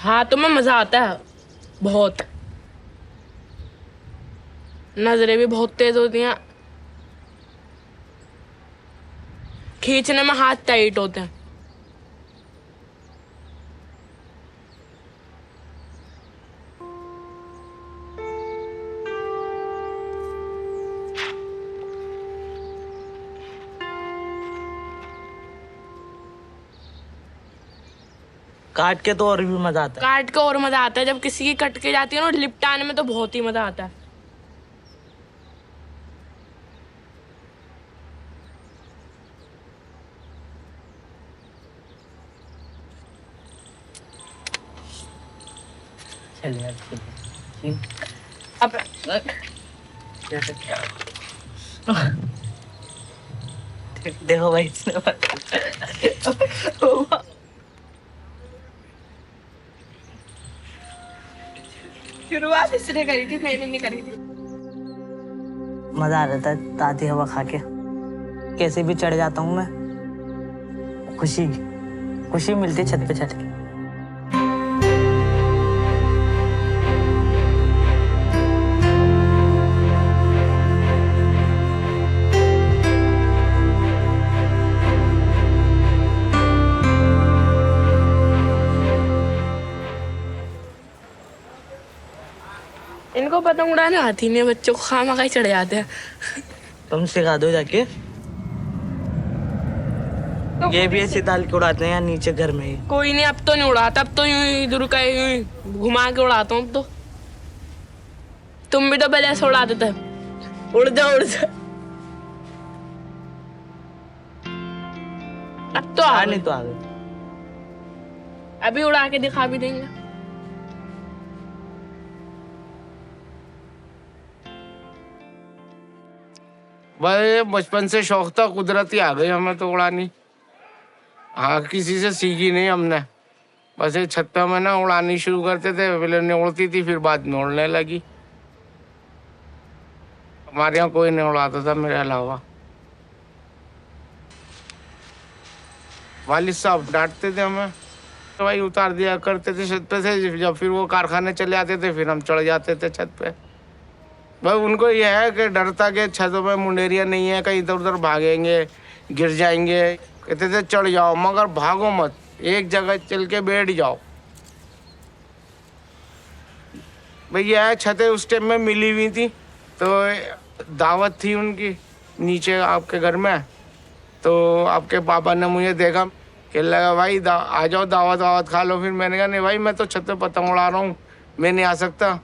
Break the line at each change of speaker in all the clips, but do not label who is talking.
हाँ तुम्हें मजा आता है बहुत। नजरें भी बहुत तेज होती हैं, खींचने में हाथ टाइट होते हैं।
काट के तो और भी मजा आता है।
काट के और मजा आता है, जब किसी की कट के जाती है ना लिपटाने में तो बहुत ही मजा आता है।
चल यार
अब
देखो भाई
शुरुआत इसने करी थी, मैंने नहीं करी थी।
मजा आ रहा था ताज़ी हवा खा के। कैसे भी चढ़ जाता हूँ मैं, खुशी खुशी मिलती है छत पे चढ़ के।
इनको पतंग उड़ाने आती नहीं, बच्चों को खामा ही चढ़ जाते हैं।
तुम सिखा दो जाके।
तो
ये भी ऐसे डाल के उड़ाते हैं या नीचे घर में ही?
कोई नहीं, अब तो नहीं उड़ाता, अब तो यूं ही इधर का यूं ही घुमा के उड़ाता हूँ। तो तुम भी तो पहले ऐसे उड़ा देते, उड़ जाओ उड़ जाओ। अब तो आ
नहीं तो आ गए।
अभी उड़ा के दिखा भी देंगे।
भाई बचपन से शौक था, कुदरती आ गई हमें तो उड़ानी। हाँ किसी से सीखी नहीं हमने, बस ये छत पे में ना उड़ानी शुरू करते थे, पहले नहीं उड़ती थी फिर बाद में उड़ने लगी। हमारे यहाँ कोई नहीं उड़ाता था मेरे अलावा। वालिद साहब डांटते थे हमें तो भाई उतार दिया करते थे छत पे से। जब फिर वो कारखाने चले आते थे फिर हम चढ़ जाते थे छत पे। भाई उनको ये है कि डरता कि छतों पे मुंडेरिया नहीं है, कहीं इधर उधर भागेंगे गिर जाएंगे। कहते थे चढ़ जाओ मगर भागो मत, एक जगह चल के बैठ जाओ। भाई यह छतें उस टाइम में मिली हुई थी, तो दावत थी उनकी नीचे आपके घर में। तो आपके पापा ने मुझे देखा, कहने लगा भाई आ जाओ दावत वावत खा लो। फिर मैंने कहा नहीं भाई मैं तो छत पे पतंग उड़ा रहा हूँ, मैं नहीं आ सकता।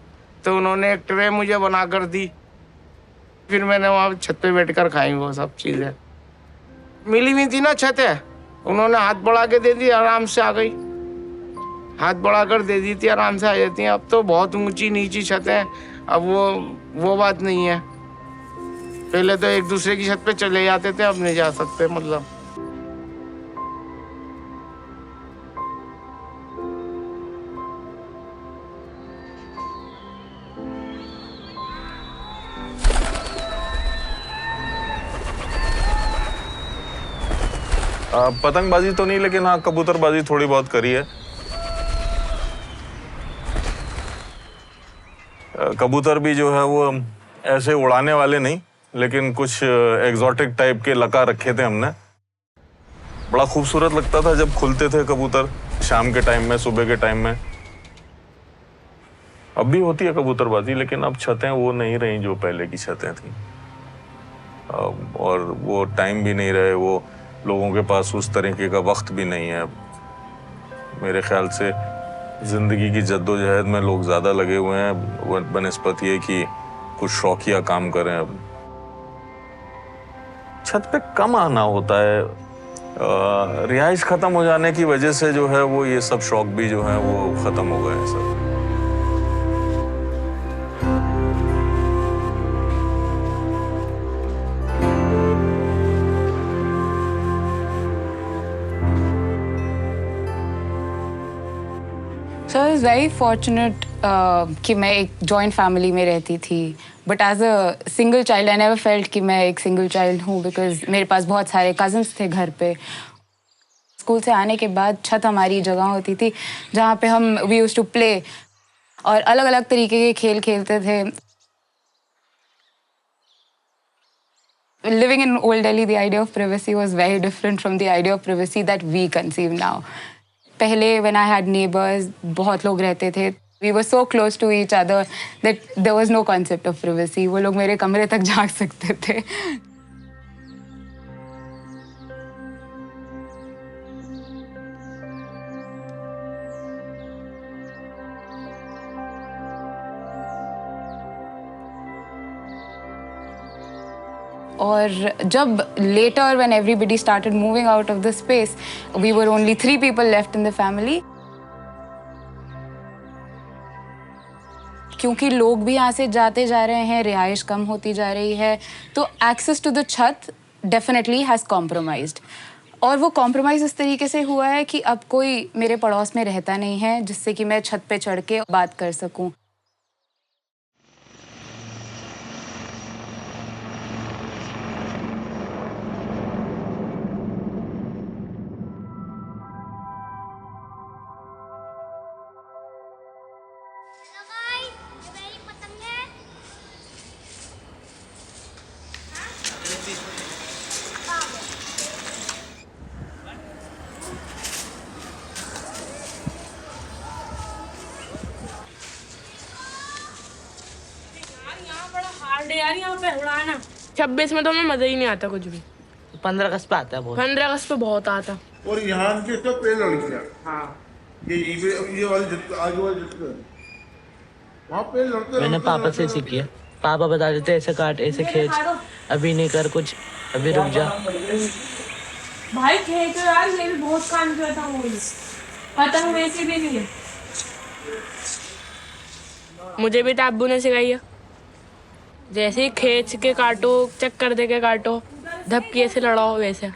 तो उन्होंने एक ट्रे मुझे बना कर दी, फिर मैंने वहाँ छत पे बैठ कर खाई वो सब चीज़ें। मिली हुई थी ना छतें, उन्होंने हाथ बढ़ा के दे दी, आराम से आ गई। हाथ बढ़ा कर दे दी थी, आराम से आ जाती हैं। अब तो बहुत ऊंची नीची छतें, अब वो बात नहीं है। पहले तो एक दूसरे की छत पे चले जाते थे, अब नहीं जा सकते मतलब।
पतंगबाजी तो नहीं, लेकिन हाँ कबूतरबाजी थोड़ी बहुत करी है। कबूतर भी जो है वो ऐसे उड़ाने वाले नहीं, लेकिन कुछ एग्जॉटिक टाइप के लगा रखे थे हमने। बड़ा खूबसूरत लगता था जब खुलते थे कबूतर शाम के टाइम में, सुबह के टाइम में। अब भी होती है कबूतरबाजी, लेकिन अब छतें वो नहीं रही जो पहले की छतें थी। और वो टाइम भी नहीं रहे, वो लोगों के पास उस तरीके का वक्त भी नहीं है। मेरे ख्याल से जिंदगी की जद्दोजहद में लोग ज्यादा लगे हुए हैं बनिस्बत ये कि कुछ शौकिया काम करें। अब छत पे कम आना होता है, रिहाइश खत्म हो जाने की वजह से जो है वो ये सब शौक भी जो है वो खत्म हो गए हैं सब।
So I was very fortunate कि मैं एक joint family में रहती थी, but as a single child I never felt कि मैं एक single child हूँ, because मेरे पास बहुत सारे cousins थे घर पे। स्कूल से आने के बाद छत हमारी जगह होती थी जहाँ पे हम वी यूज्ड टू प्ले और अलग अलग तरीके के खेल खेलते थे. Living in Old Delhi, the idea of privacy was very different from the idea of privacy that we conceive now. पहले when I had neighbors, बहुत लोग रहते थे. We were so close to each other that there was no concept of privacy. वो लोग मेरे कमरे तक झांक सकते थे. और जब later when everybody started moving out of the space, we were only 3 people left in the family. क्योंकि लोग भी यहाँ से जाते जा रहे हैं, रिहाइश कम होती जा रही है, तो access to the छत definitely has compromised. और वो compromise इस तरीके से हुआ है कि अब कोई मेरे पड़ोस में रहता नहीं है जिससे कि मैं छत पे चढ़ के बात कर सकूं.
यार यहाँ पे उड़ाना 26 में तो हमें मजा ही नहीं आता कुछ भी.
15 अगस्त पे आता है बहुत.
15 अगस्त पे बहुत आता.
और यहाँ के तो पेड़ लड़कियाँ. हाँ. ये वाली आगे वाली वहाँ पे लड़ते.
मैंने पापा से सीखी है. पापा बता देते ऐसे काट, ऐसे खींच, अभी नहीं कर कुछ, अभी रुक जा.
भाई खींचो यार, मेरे बहुत काम करता हूँ. पतंग वैसे भी नहीं है. मुझे भी तो अब्बू ने सिखाई है. जैसे ही खींच के काटो, चक्कर दे के काटो, धपकी से लड़ाओ वैसे.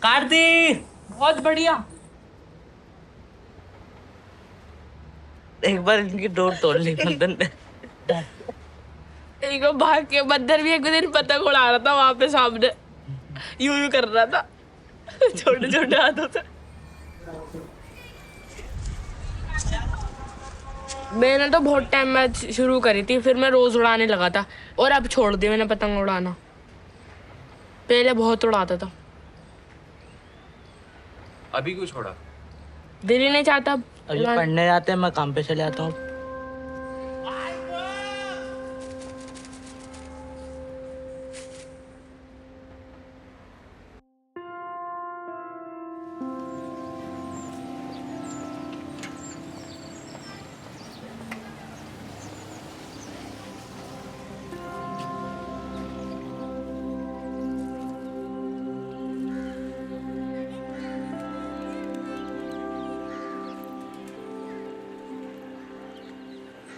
काट दी.
बहुत बढ़िया.
एक बार इनकी डोर तोड़ ली बंदर ने.
एक भाग के बंदर भी एक दिन पतंग उड़ा रहा था वहां पे सामने, यूं कर रहा था छोटे छोटे हाथों से. मैंने तो बहुत टाइम में शुरू करी थी, फिर मैं रोज उड़ाने लगा था और अब छोड़ दिया मैंने पतंग उड़ाना. पहले बहुत उड़ाता था.
अभी क्यों छोड़ा?
दिल ही नहीं चाहता.
अभी पढ़ने जाते हैं, मैं काम पे चले जाता हूँ.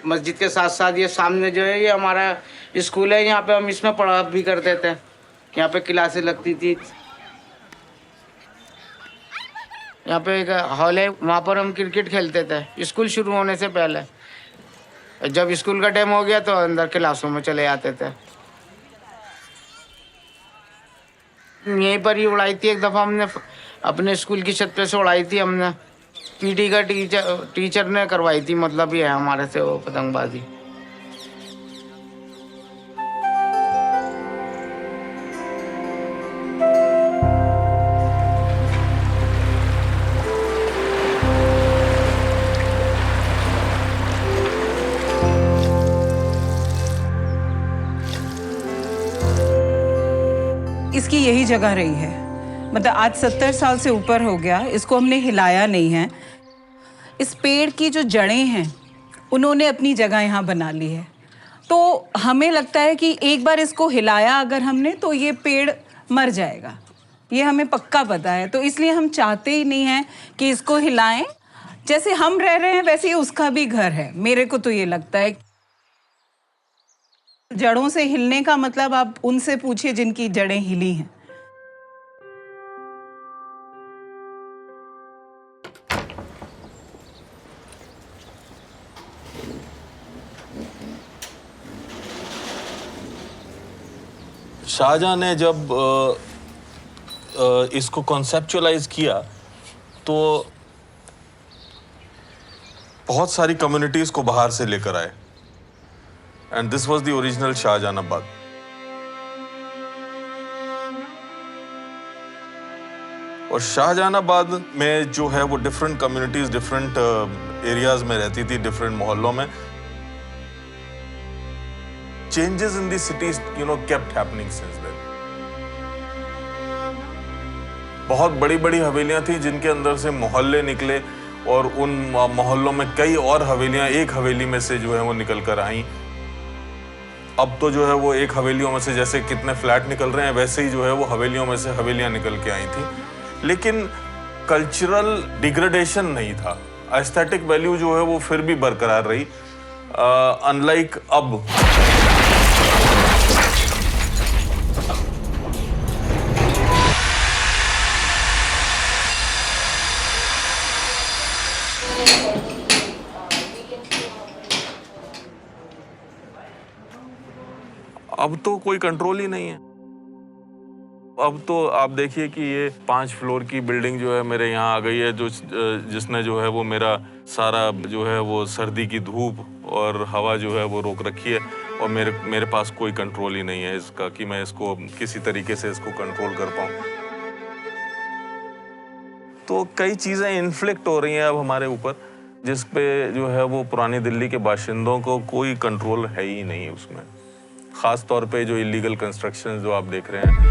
मस्जिद के साथ साथ ये सामने जो है ये हमारा स्कूल है. यहाँ पे हम इसमें पढ़ा भी करते थे. यहाँ पे क्लासेस लगती थी. यहाँ पे एक हॉल है, वहाँ पर हम क्रिकेट खेलते थे स्कूल शुरू होने से पहले. जब स्कूल का टाइम हो गया तो अंदर क्लासों में चले जाते थे. यहीं पर ही उड़ाई थी एक दफ़ा हमने, अपने स्कूल की छत पे से उड़ाई थी हमने. पीटी का टीचर ने करवाई थी, मतलब ये है हमारे से वो पतंगबाजी.
इसकी यही जगह रही है. मतलब आज 70 साल से ऊपर हो गया, इसको हमने हिलाया नहीं है. इस पेड़ की जो जड़ें हैं उन्होंने अपनी जगह यहाँ बना ली है. तो हमें लगता है कि एक बार इसको हिलाया अगर हमने तो ये पेड़ मर जाएगा, ये हमें पक्का पता है। तो इसलिए हम चाहते ही नहीं हैं कि इसको हिलाएं। जैसे हम रह रहे हैं वैसे ही उसका भी घर है। मेरे को तो ये लगता है जड़ों से हिलने का मतलब आप उनसे पूछिए जिनकी जड़ें हिली हैं।
शाहजहां ने जब इसको कॉन्सेप्चुअलाइज किया तो बहुत सारी कम्युनिटीज को बाहर से लेकर आए and this was the original Shahjahanabad. और शाहजहानाबाद में जो है वो डिफरेंट कम्युनिटीज डिफरेंट एरियाज में रहती थी, डिफरेंट मोहल्लों में। Changes in the cities, kept happening since then. बहुत बड़ी-बड़ी हवेलियां थी जिनके अंदर से मोहल्ले निकले और उन मोहल्लों में कई और हवेलियां एक हवेली में से जो है वो निकल कर आईं। अब तो जो है वो एक हवेलियों में से जैसे कितने फ्लैट निकल रहे हैं वैसे ही जो है वो हवेलियों में से हवेलियां निकल के आई थी। लेकिन कल्चरल डिग्रेडेशन नहीं था, एस्थेटिक वैल्यू जो है वो फिर भी बरकरार रही। अनलाइक अब अब तो कोई कंट्रोल ही नहीं है। अब तो आप देखिए कि ये 5 फ्लोर की बिल्डिंग जो है मेरे यहाँ आ गई है, जिसने जो है वो मेरा सारा जो है वो सर्दी की धूप और हवा जो है वो रोक रखी है और मेरे पास कोई कंट्रोल ही नहीं है इसका कि मैं इसको किसी तरीके से इसको कंट्रोल कर पाऊँ। तो कई चीज़ें इन्फ्लिक्ट हो रही हैं अब हमारे ऊपर, जिस पे जो है वो पुरानी दिल्ली के बाशिंदों को कोई कंट्रोल है ही नहीं उसमें। खास तौर पे जो इलीगल कंस्ट्रक्शन जो आप देख रहे हैं।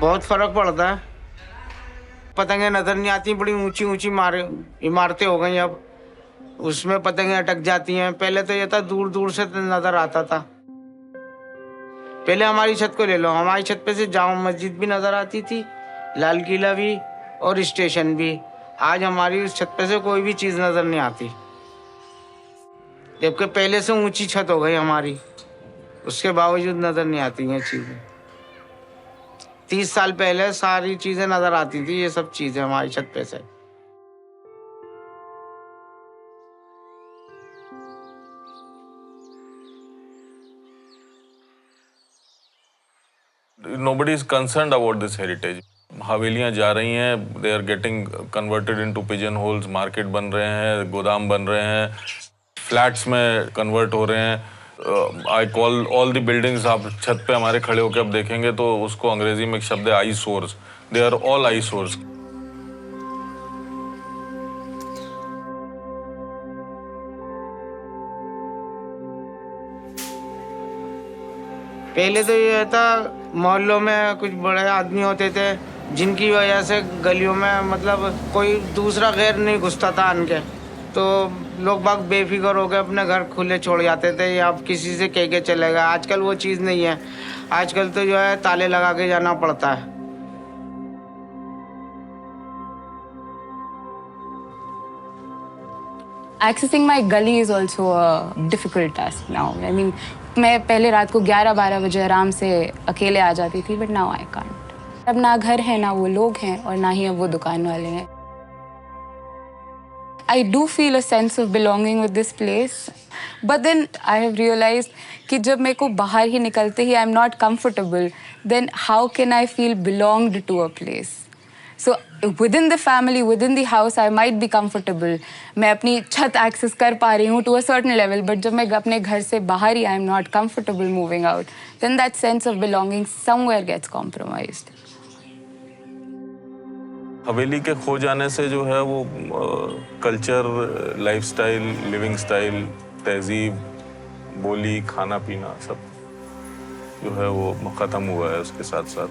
बहुत फर्क पड़ता है। पतंगें नजर नहीं आती, बड़ी ऊंची ऊंची इमारतें हो गई अब, उसमें पतंगें अटक जाती हैं। पहले तो ये था दूर दूर से नजर आता था। पहले हमारी छत को ले लो, हमारी छत पे से जामा मस्जिद भी नजर आती थी, लाल किला भी और स्टेशन भी। आज हमारी उस छत पे से कोई भी चीज नजर नहीं आती, जबकि पहले से ऊंची छत हो गई हमारी, उसके बावजूद नजर नहीं आती हैं चीजें। 30 साल पहले सारी चीजें नजर आती थी, ये सब चीजें हमारी छत पे से।
Nobody is concerned about this heritage. हवेलियां जा रही हैं, they are getting converted into pigeon holes, market बन रहे हैं, गोदाम बन रहे हैं, फ्लैट्स में कन्वर्ट हो रहे हैं। I call all the buildings, आप छत पे हमारे खड़े होकर अब देखेंगे तो उसको अंग्रेजी में एक शब्द है eyesores, they are all eyesores.
पहले तो ये था मोहल्लों में कुछ बड़े आदमी होते थे जिनकी वजह से गलियों में मतलब कोई दूसरा गैर नहीं घुसता था आन के, तो लोग बाग बेफिक्र होकर अपने घर खुले छोड़ जाते थे या आप किसी से कह के चले गए। आजकल वो चीज़ नहीं है, आजकल तो जो है ताले लगा के जाना पड़ता है।
Accessing my gully is also a difficult task now. I mean, मैं पहले रात को 11-12 बजे आराम से अकेले आ जाती थी, but now I can't. अब ना घर है, ना वो लोग हैं और ना ही अब वो दुकान वाले हैं। I do feel a sense of belonging with this place, but then I have realized कि जब मेरे को बाहर ही निकलते ही I'm not comfortable, then how can I feel belonged to a place? So within the family, within the house, I might be comfortable. मैं अपनी छत access कर पा रही हूँ to a certain level, but जब मैं अपने घर से बाहर ही I'm not comfortable moving out, then that sense of belonging somewhere gets compromised.
हवेली के खो जाने से जो है वो कल्चर, लाइफस्टाइल, लिविंग स्टाइल, तहजीब, बोली, खाना पीना सब जो है वो ख़त्म हुआ है। उसके साथ साथ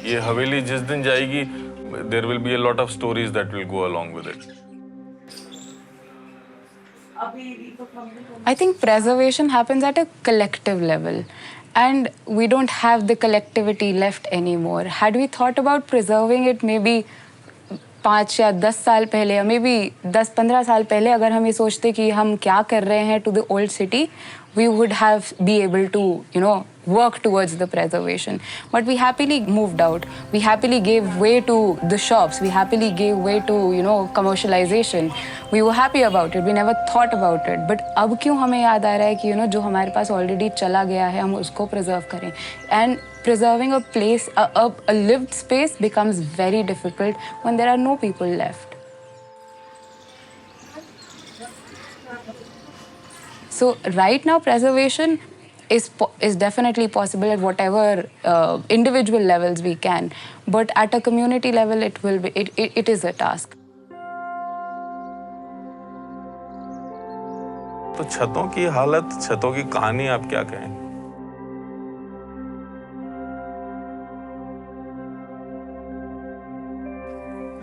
ये हवेली जिस दिन जाएगी, there will be a lot of stories that will go along with it.
I think preservation happens at a collective level, and we don't have the collectivity left anymore. Had we thought about preserving it maybe 5 या 10 साल पहले या may be 10-15 साल पहले अगर हम ये सोचते कि हम क्या कर रहे हैं to the old city, we would have be able to, you know, work towards the preservation. But we happily moved out. We happily gave way to the shops. We happily gave way to, you know, commercialization. We were happy about it. We never thought about it. But अब क्यों हमें याद आ रहा है कि, you know, जो हमारे पास already चला गया है, हम उसको preserve करें. And preserving a place, a lived space becomes very difficult when there are no people left. So right now, preservation is definitely possible at whatever individual levels we can, but at a community level, it is a task.
तो छतों की हालत, छतों की कहानी आप क्या कहें?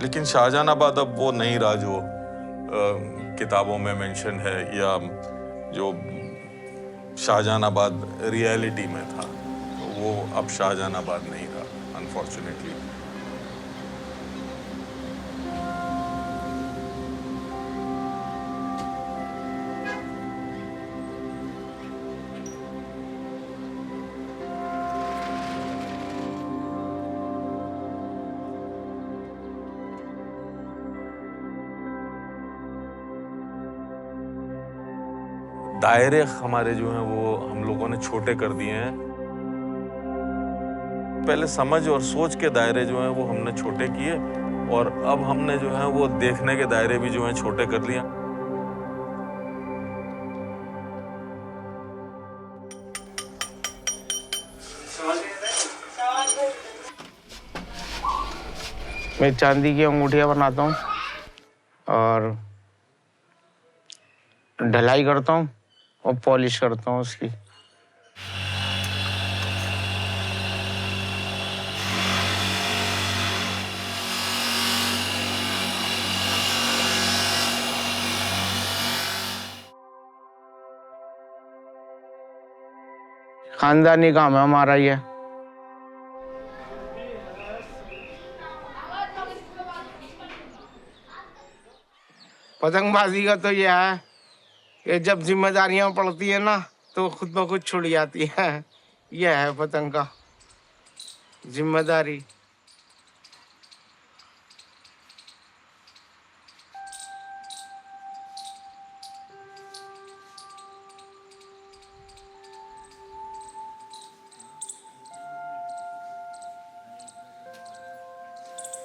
लेकिन शाहजहानाबाद अब वो नहीं रहा जो किताबों में मेंशन है या जो शाहजहानाबाद रियलिटी में था, वो अब शाहजहानाबाद नहीं रहा, अनफॉर्चुनेटली। दायरे हमारे जो हैं वो हम लोगों ने छोटे कर दिए हैं। पहले समझ और सोच के दायरे जो हैं वो हमने छोटे किए, और अब हमने जो है वो देखने के दायरे भी जो हैं छोटे कर लिए।
मैं चांदी की अंगूठियां बनाता हूँ और ढलाई करता हूँ और पॉलिश करता हूँ उसकी। खानदानी काम है हमारा ये। पतंगबाजी का तो ये है कि जब जिम्मेदारियां पड़ती है ना तो खुद ब खुद छुड़ जाती है। यह है पतंग का जिम्मेदारी।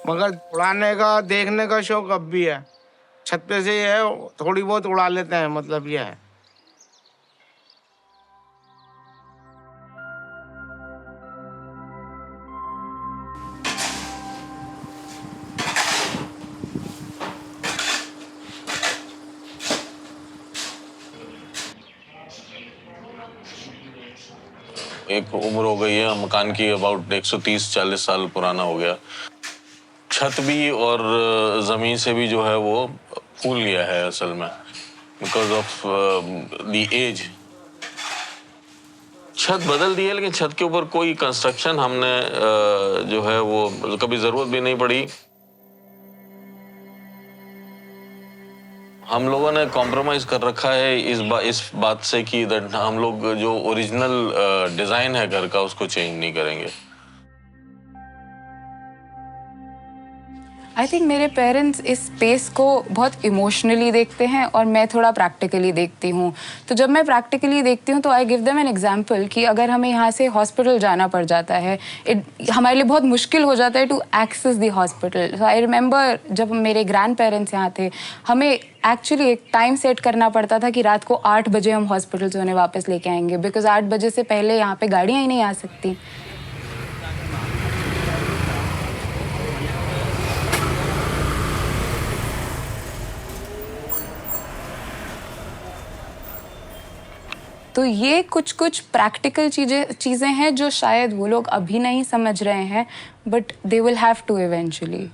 मगर उड़ाने का देखने का शौक अब भी है। छत पे से ये है, थोड़ी बहुत उड़ा लेते हैं, मतलब ये है।
एक उम्र हो गई है मकान की, अबाउट 130-40 साल पुराना हो गया। छत भी और जमीन से भी जो है वो फूल गया है असल में, बिकॉज ऑफ द एज। छत बदल दी है लेकिन छत के ऊपर कोई कंस्ट्रक्शन हमने जो है वो कभी जरूरत भी नहीं पड़ी। हम लोगों ने कॉम्प्रोमाइज कर रखा है इस बात से कि हम लोग जो ओरिजिनल डिजाइन है घर का उसको चेंज नहीं करेंगे।
आई थिंक मेरे पेरेंट्स इस स्पेस को बहुत इमोशनली देखते हैं और मैं थोड़ा प्रैक्टिकली देखती हूँ। तो जब मैं प्रैक्टिकली देखती हूँ तो I give them an example कि अगर हमें यहाँ से हॉस्पिटल जाना पड़ जाता है, हमारे लिए बहुत मुश्किल हो जाता है to access the hospital. So I remember जब मेरे ग्रैंड पेरेंट्स यहाँ थे, हमें एक्चुअली एक टाइम सेट करना पड़ता था कि रात को 8 बजे हम हॉस्पिटल से उन्हें वापस लेके आएंगे, बिकॉज 8 बजे से पहले यहाँ पे गाड़ियाँ ही नहीं आ सकती। तो ये कुछ प्रैक्टिकल चीज़ें हैं जो शायद वो लोग अभी नहीं समझ रहे हैं, but they will have to eventually.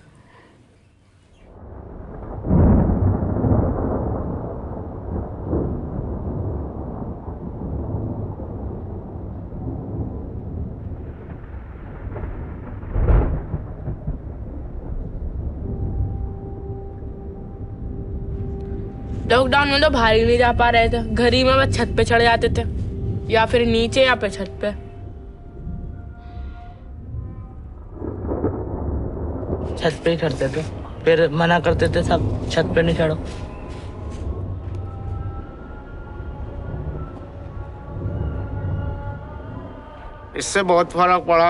Lockdown में तो बाहर ही नहीं जा पा रहे थे, घर ही में बस छत पे चढ़ जाते थे, या फिर नीचे या पे छत पे।
छत पे ही चढ़ते थे, फिर मना करते थे सब, छत पे नहीं चढ़ो।
इससे बहुत फर्क पड़ा।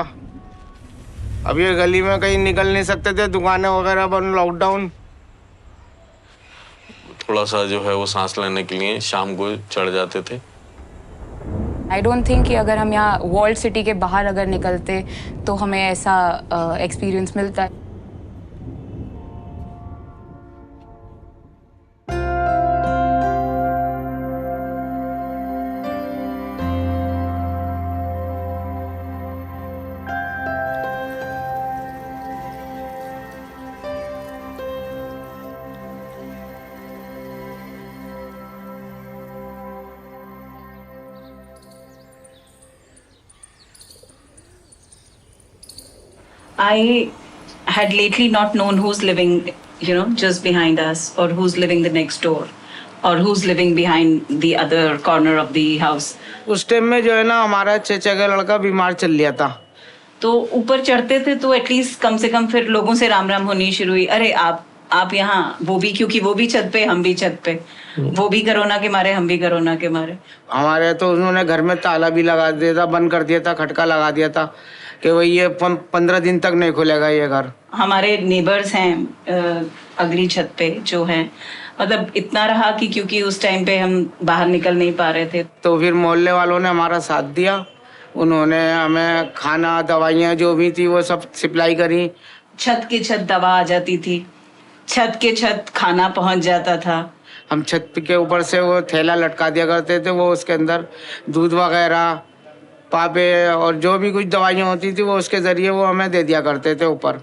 अब ये गली में कहीं निकल नहीं सकते थे, दुकानें वगैरह बंद, लॉकडाउन।
थोड़ा सा जो है वो सांस लेने के लिए शाम को चढ़ जाते थे।
आई डोंट थिंक कि अगर हम यहाँ वॉल्ड सिटी के बाहर अगर निकलते तो हमें ऐसा एक्सपीरियंस मिलता है।
I had lately not known who's living, just behind us, or who's living the next door, or who's living behind the other corner of the house.
उस टाइम में जो है ना, हमारा चचा का लड़का बीमार चल लिया था।
तो ऊपर चढ़ते थे तो एटलीस्ट कम से कम फिर लोगों से राम राम होनी शुरू हुई। अरे आप यहाँ, वो भी, क्योंकि वो भी छत पे, हम भी छत पे, वो भी कोरोना के मारे, हम भी कोरोना के मारे।
हमारे तो उन्होंने घर में ताला भी लगा दिया था, बंद कर दिया था, खटका लगा दिया था कि भाई ये 15 दिन तक नहीं खुलेगा ये घर।
हमारे नेबर्स हैं अगली छत पे जो हैं, मतलब इतना रहा कि क्योंकि उस टाइम पे हम बाहर निकल नहीं पा रहे थे,
तो फिर मोहल्ले वालों ने हमारा साथ दिया। उन्होंने हमें खाना, दवाइयाँ जो भी थी वो सब सप्लाई करी।
छत के छत दवा आ जाती थी, छत के छत खाना पहुंच जाता था।
हम छत के ऊपर से वो थैला लटका दिया करते थे, वो उसके अंदर दूध वगैरह, पापे और जो भी कुछ दवाइयाँ होती थी वो उसके जरिए वो हमें दे दिया करते थे ऊपर।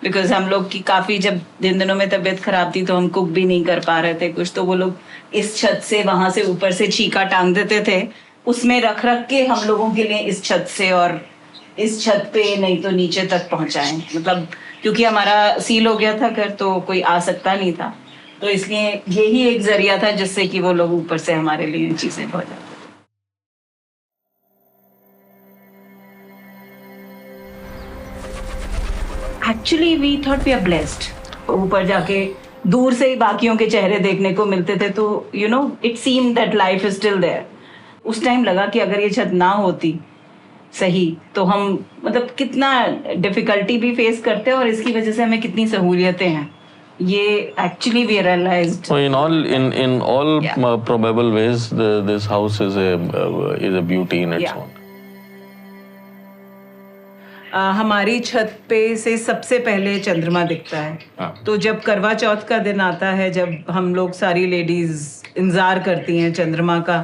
बिकॉज हम लोग की काफी, जब दिनों में तबीयत खराब थी तो हम कुक भी नहीं कर पा रहे थे कुछ, तो वो लोग इस छत से, वहां से ऊपर से चीका टांग देते थे, उसमें रख के हम लोगों के लिए इस छत से और इस छत पे नहीं तो नीचे तक पहुंचाएं। मतलब क्योंकि हमारा सील हो गया था घर, तो कोई आ सकता नहीं था, तो इसलिए यही एक जरिया था जिससे कि वो लोग ऊपर से हमारे लिए चीजें पहुंचाते। Actually we thought we are blessed. ऊपर जाके दूर से ही बाकियों के चेहरे देखने को मिलते थे, तो it seem that life is still there. उस टाइम लगा कि अगर ये छत ना होती सही तो हम मतलब कितना डिफिकल्टी भी फेस करते हैं और इसकी वजह से हमें कितनी सहूलियतें हैं, ये actually we realised.
So in all probable ways, this house is a beauty in its own.
हमारी छत पे से सबसे पहले चंद्रमा दिखता है। तो जब करवा चौथ का दिन आता है, जब हम लोग सारी लेडीज इंतजार करती हैं चंद्रमा का,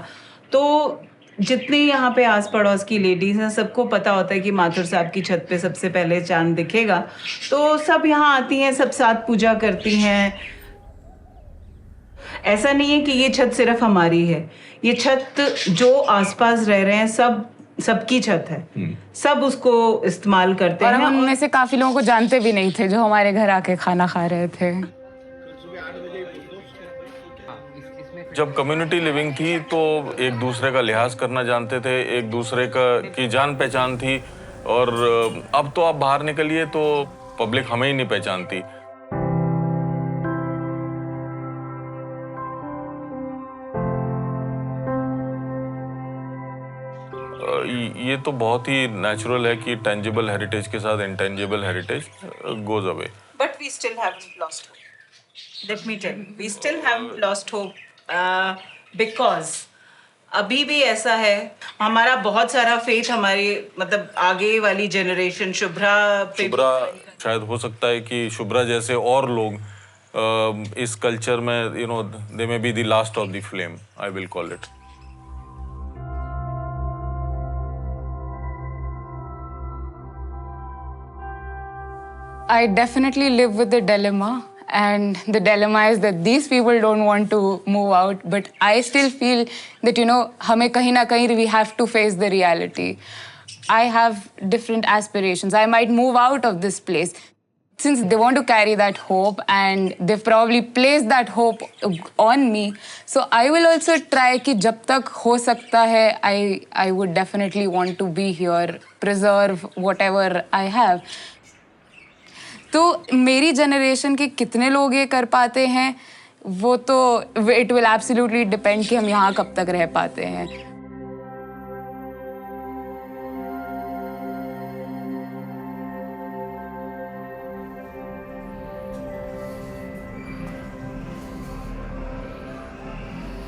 तो जितने यहाँ पे आस पड़ोस की लेडीज हैं सबको पता होता है कि माथुर साहब की छत पे सबसे पहले चांद दिखेगा, तो सब यहाँ आती हैं, सब साथ पूजा करती हैं। ऐसा नहीं है कि ये छत सिर्फ हमारी है, ये छत जो आसपास रह रहे हैं सबकी छत है, सब उसको इस्तेमाल करते हैं।
और हम उनमें से काफी लोगों को जानते भी नहीं थे जो हमारे घर आके खाना खा रहे थे।
जब कम्युनिटी लिविंग थी तो एक दूसरे का लिहाज करना जानते थे, एक दूसरे की जान पहचान थी, और अब तो आप बाहर निकलिए तो पब्लिक हमें ही नहीं पहचानती। ये तो बहुत ही नेचुरल है कि टेंजिबल हेरिटेज के साथ intangible heritage goes away.
But we still haven't lost hope. Let me tell you, we still haven't lost hope because अभी भी ऐसा है, हमारा बहुत सारा फेथ हमारी मतलब आगे वाली जनरेशन शुभ्रा
शायद हो सकता है कि शुभ्रा जैसे और लोग इस कल्चर में they may be the last of the flame, I will call it.
I definitely live with the dilemma, and the dilemma is that these people don't want to move out, but I still feel that हमें कहीं ना कहीं we have to face the reality. I have different aspirations. I might move out of this place. since they want to carry that hope and they've probably placed that hope on me, so I will also try कि जब तक हो सकता है I would definitely want to be here, preserve whatever I have. तो मेरी generation के कितने लोग ये कर पाते हैं वो तो it will absolutely depend कि हम यहाँ कब तक रह पाते हैं.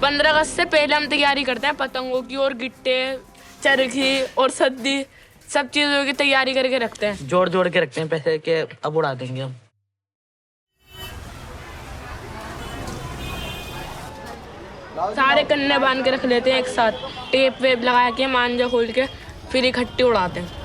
पंद्रह अगस्त से पहले हम तैयारी करते हैं पतंगों की और गिट्टे, चरखी और सद्दी, सब चीजों की तैयारी करके रखते हैं.
जोड़ जोड़ के रखते हैं पैसे के अब उड़ा देंगे हम.
सारे कन्ने बांध के रख लेते हैं एक साथ, टेप वेप लगा के मांझा खोल के फिर इकट्ठे उड़ाते हैं.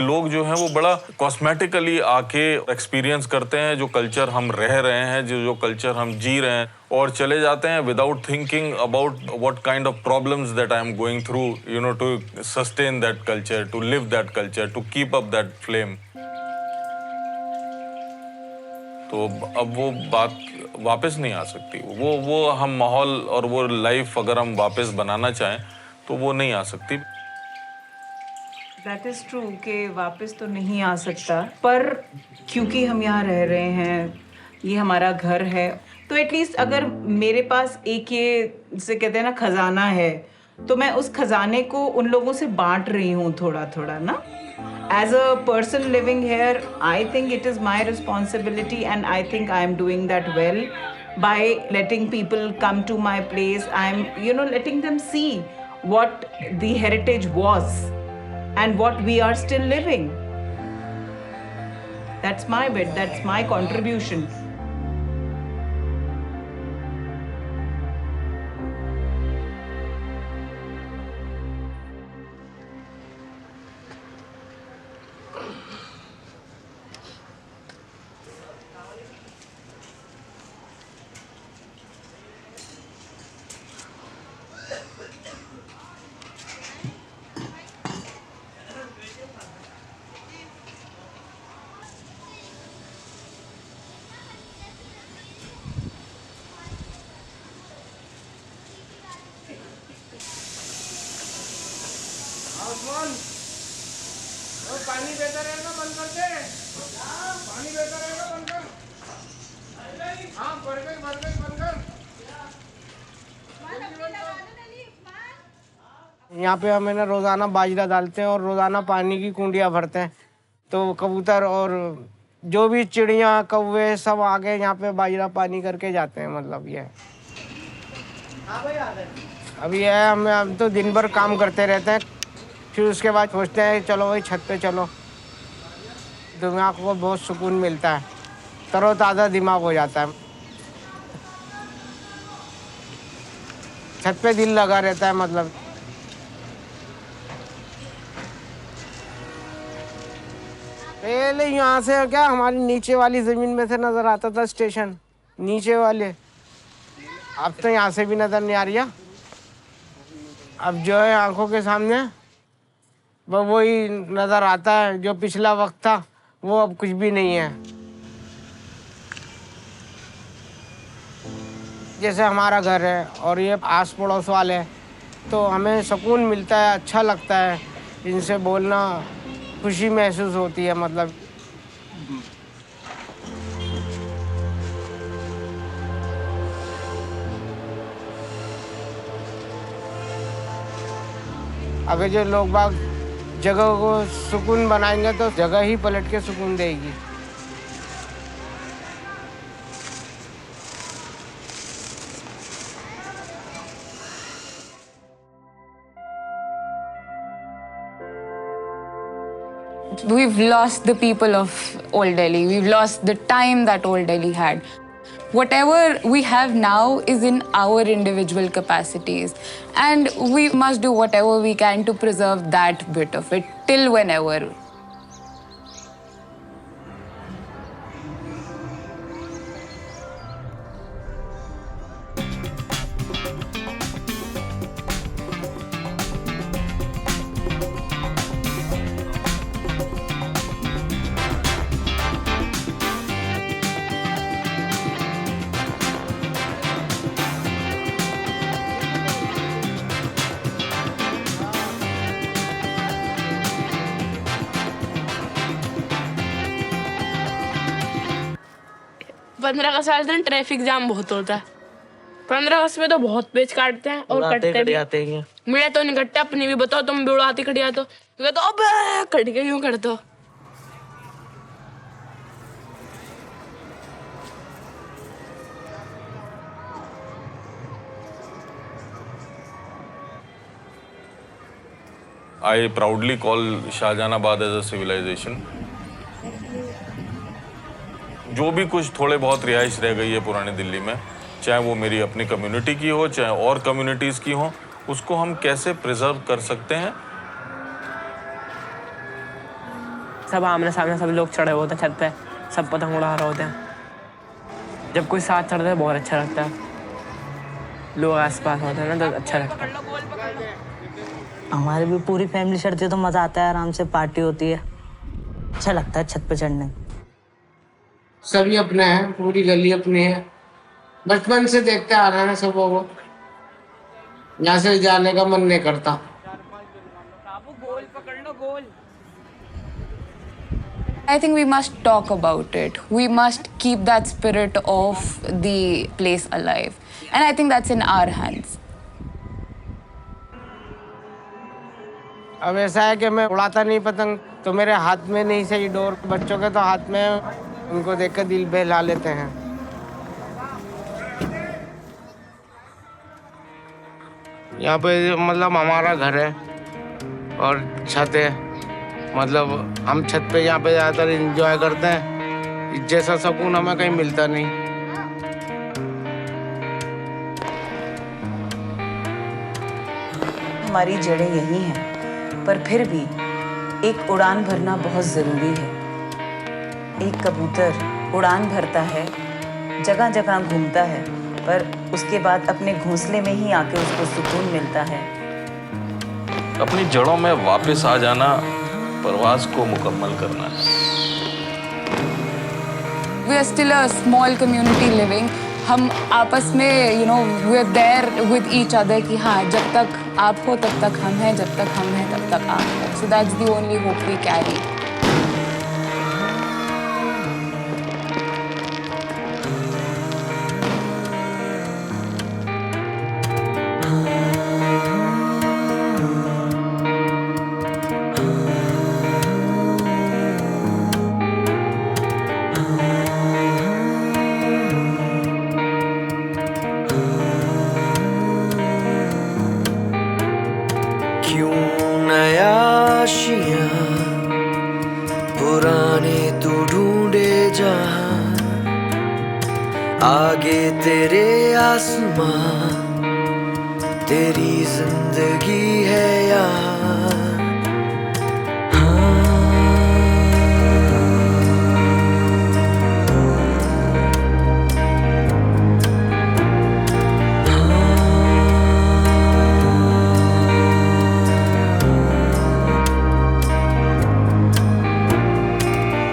लोग जो हैं वो बड़ा कॉस्मेटिकली आके एक्सपीरियंस करते हैं जो कल्चर हम रह रहे हैं, जो कल्चर हम जी रहे हैं, और चले जाते हैं without thinking about what kind of problems that I am going through, you know, to sustain that culture, to live that culture, to keep up that flame. तो अब वो बात वापस नहीं आ सकती. वो हम माहौल और वो लाइफ अगर हम वापस बनाना चाहें तो वो नहीं आ सकती.
दैट इज़ ट्रू कि वापस तो नहीं आ सकता, पर क्योंकि हम यहाँ रह रहे हैं, ये हमारा घर है, तो एटलीस्ट अगर मेरे पास एक ये जिसे कहते हैं ना खजाना है, तो मैं उस खजाने को उन लोगों से बांट रही हूँ थोड़ा थोड़ा ना. As a person living here, I think it is my responsibility and I think I am doing that well by letting people come to my place. I am, letting them see what the heritage was and what we are still living. That's my bit, that's my contribution.
पानी बहता रहेगा बंद कर दे. पानी बहता रहेगा बंद कर. हाँ बंद कर. यहाँ पे हम ना रोजाना बाजरा डालते हैं और रोजाना पानी की कुंडियाँ भरते हैं, तो कबूतर और जो भी चिड़िया कौवे सब आके यहाँ पे बाजरा पानी करके जाते हैं. मतलब ये अभी है हम तो दिन भर काम करते रहते हैं, फिर उसके बाद सोचते हैं चलो भाई छत पे चलो, दिमाग को बहुत सुकून मिलता है, तरोताज़ा दिमाग हो जाता है, छत पे दिल लगा रहता है. मतलब पहले यहाँ से क्या हमारी नीचे वाली ज़मीन में से नज़र आता था स्टेशन, नीचे वाले. अब तो यहाँ से भी नज़र नहीं आ रही है. अब जो है आंखों के सामने वो वही नज़र आता है, जो पिछला वक्त था वो अब कुछ भी नहीं है. जैसे हमारा घर है और ये आस पड़ोस वाले हैं, तो हमें सुकून मिलता है, अच्छा लगता है। इनसे बोलना खुशी महसूस होती है। मतलब अगर जो लोग बाग जगह को सुकून बनाएंगे तो जगह ही पलट के सुकून देगी।
We've lost the people of Old Delhi. We've lost the time that Old Delhi had. Whatever we have now is in our individual capacities. And we must do whatever we can to preserve that bit of it till whenever.
पंद्रह अगस्त वाले दिन traffic jam बहुत होता है। 15 अगस्त में तो बहुत पेच काटते हैं और
उड़ाते
कटते भी।
जाते हैं।
मेरा तो नहीं कटता, अपनी भी बताओ, तुम भी उड़ाती खड़िया तो कहते हो अबे कट के क्यों करते हो।
I proudly call Shahjahanabad as a civilization. जो भी कुछ थोड़े बहुत रिहाइश रह गई है पुरानी दिल्ली में, चाहे वो मेरी अपनी कम्युनिटी की हो, चाहे और कम्युनिटीज़ की हो, उसको हम कैसे प्रिजर्व कर सकते हैं।
सब आमने सामने सब लोग चढ़े होते हैं छत पे, सब पतंग उड़ा रहे होते हैं। जब कोई साथ चढ़ता है बहुत अच्छा लगता है, लोग आसपास होते हैं ना तो अच्छा लगता है।
हमारी भी पूरी फैमिली चढ़ती है तो मजा आता है, आराम से पार्टी होती है, अच्छा लगता है छत पे चढ़ने।
सभी अपने हैं, पूरी गली अपनी है, बचपन से देखते आ रहे हैं सबों को, यहाँ से जाने का मन नहीं करता।
I think we must talk about it. We must keep that spirit of the place alive. And I think that's in our hands.
अब ऐसा है कि मैं उड़ाता नहीं पतंग, तो मेरे हाथ में नहीं सही डोर, बच्चों के तो हाथ में, उनको देखकर दिल बहला लेते हैं। यहाँ पे मतलब हमारा घर है और छत है, मतलब हम छत पे यहाँ पे ज़्यादातर एंजॉय करते हैं। जैसा सुकून हमें कहीं मिलता नहीं।
हमारी जड़ें यही हैं, पर फिर भी एक उड़ान भरना बहुत ज़रूरी है। एक कबूतर उड़ान भरता है, जगह जगह घूमता है, पर उसके बाद अपने घोंसले में ही आके उसको सुकून मिलता है।
अपनी जड़ों में वापस आ जाना, परवाज को मुकम्मल करना है।
We are still a small community living. हम आपस में we are there with each other कि हाँ, जब तक आप हो तब तक हम हैं, जब तक हम हैं तब तक आप हो। So that's the only hope we carry.
पुराने तू ढूंढे जहां, आगे तेरे आसमां, तेरी जिंदगी है यहाँ।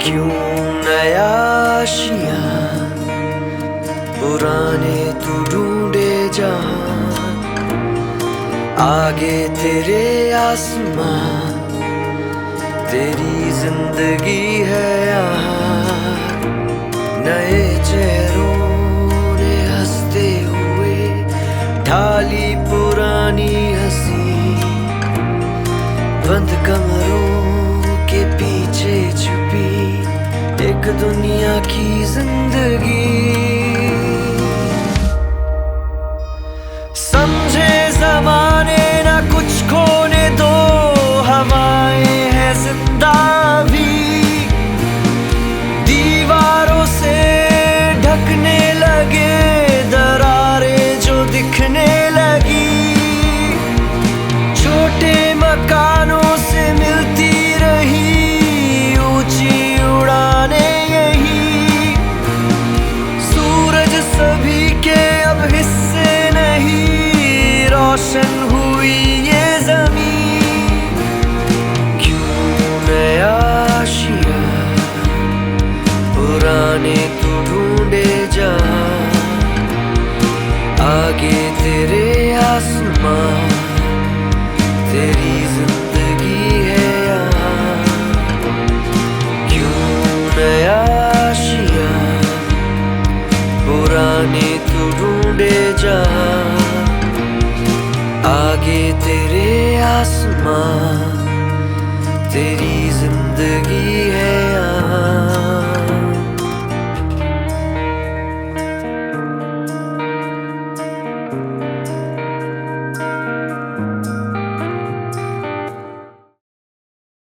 क्यों नया आशियाँ पुराने पुराने तू ढूंढे जहां, आगे तेरे आसमां, तेरी जिंदगी है यहाँ। नए चेहरों ने हंसते हुए ढाली पुरानी हंसी, बंद कमरों के पीछे छुपी एक दुनिया की जिंदगी। समझे जमाने ना कुछ खोने दो, हवाएं हैं जिंदा भी, दीवारों से ढकने लगे दरारें जो दिखने लगी। छोटे मकानों से मिलती रही ऊंची उड़ाने यही, सूरज सभी के अब हिस्से नहीं, रोशन हुई ये जमीन। क्यों नया आशिया पुराने तू ढूंढे जहां, आगे तेरे आसमां, तेरी जिंदगी है यहाँ। क्यों नया आशिया पुराने तू ढूंढे जहां, आगे तेरे आसमां,